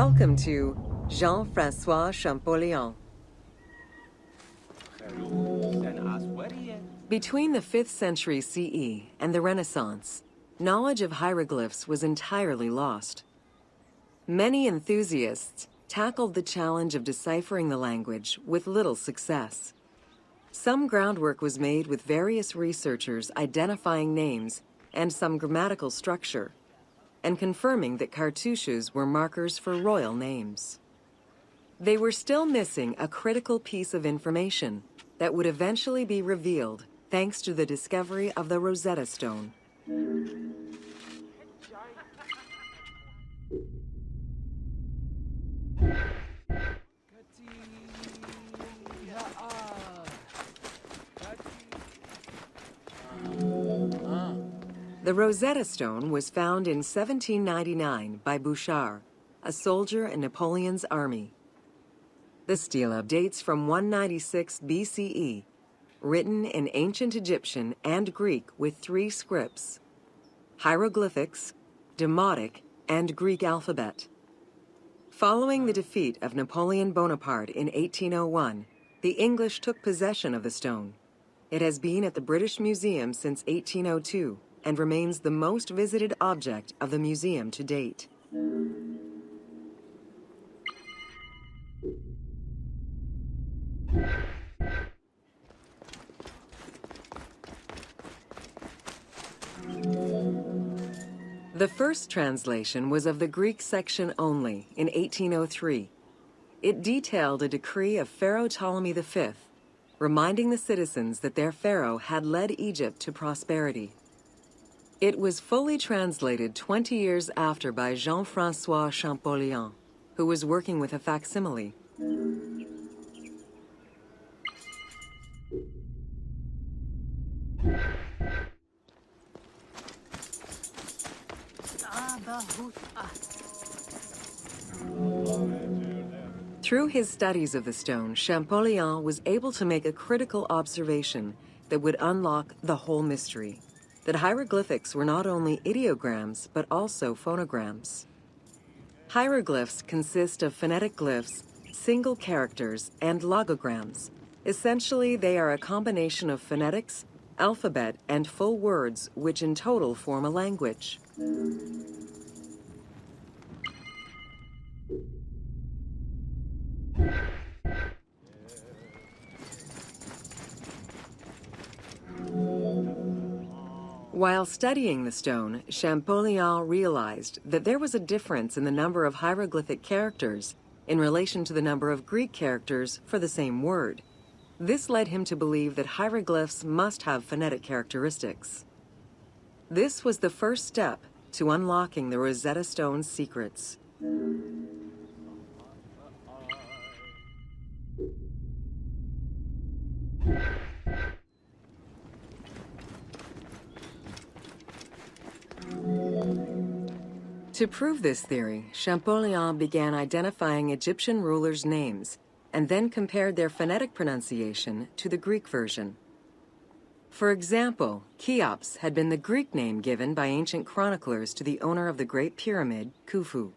Welcome to Jean-François Champollion. Between the 5th century CE and the Renaissance, knowledge of hieroglyphs was entirely lost. Many enthusiasts tackled the challenge of deciphering the language with little success. Some groundwork was made with various researchers identifying names and some grammatical structure, and confirming that cartouches were markers for royal names. They were still missing a critical piece of information that would eventually be revealed thanks to the discovery of the Rosetta Stone. The Rosetta Stone was found in 1799 by Bouchard, a soldier in Napoleon's army. The stela dates from 196 BCE, written in ancient Egyptian and Greek with 3 scripts: hieroglyphics, Demotic, and Greek alphabet. Following the defeat of Napoleon Bonaparte in 1801, the English took possession of the stone. It has been at the British Museum since 1802 and remains the most visited object of the museum to date. The first translation was of the Greek section only in 1803. It detailed a decree of Pharaoh Ptolemy V, reminding the citizens that their pharaoh had led Egypt to prosperity. It was fully translated 20 years after by Jean-François Champollion, who was working with a facsimile. Through his studies of the stone, Champollion was able to make a critical observation that would unlock the whole mystery: that hieroglyphics were not only ideograms, but also phonograms. Hieroglyphs consist of phonetic glyphs, single characters, and logograms. Essentially, they are a combination of phonetics, alphabet, and full words, which in total form a language. While studying the stone, Champollion realized that there was a difference in the number of hieroglyphic characters in relation to the number of Greek characters for the same word. This led him to believe that hieroglyphs must have phonetic characteristics. This was the first step to unlocking the Rosetta Stone's secrets. To prove this theory, Champollion began identifying Egyptian rulers' names and then compared their phonetic pronunciation to the Greek version. For example, Cheops had been the Greek name given by ancient chroniclers to the owner of the Great Pyramid, Khufu.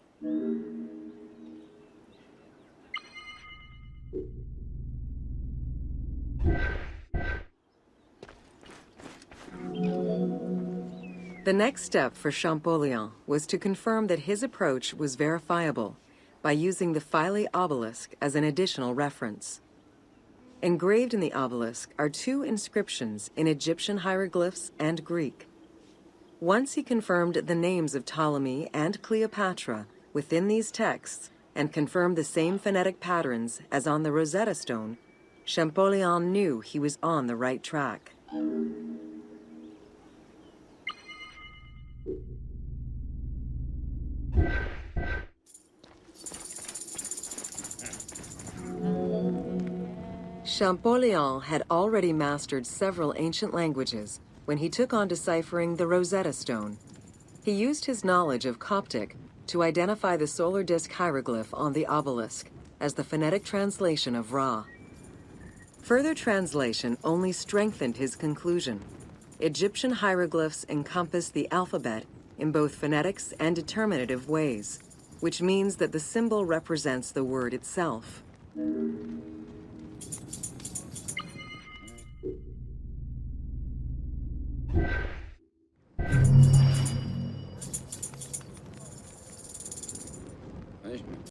The next step for Champollion was to confirm that his approach was verifiable by using the Philae obelisk as an additional reference. Engraved in the obelisk are 2 inscriptions in Egyptian hieroglyphs and Greek. Once he confirmed the names of Ptolemy and Cleopatra within these texts and confirmed the same phonetic patterns as on the Rosetta Stone, Champollion knew he was on the right track. Champollion had already mastered several ancient languages when he took on deciphering the Rosetta Stone. He used his knowledge of Coptic to identify the solar disk hieroglyph on the obelisk as the phonetic translation of Ra. Further translation only strengthened his conclusion. Egyptian hieroglyphs encompass the alphabet in both phonetics and determinative ways. which means that the symbol represents the word itself.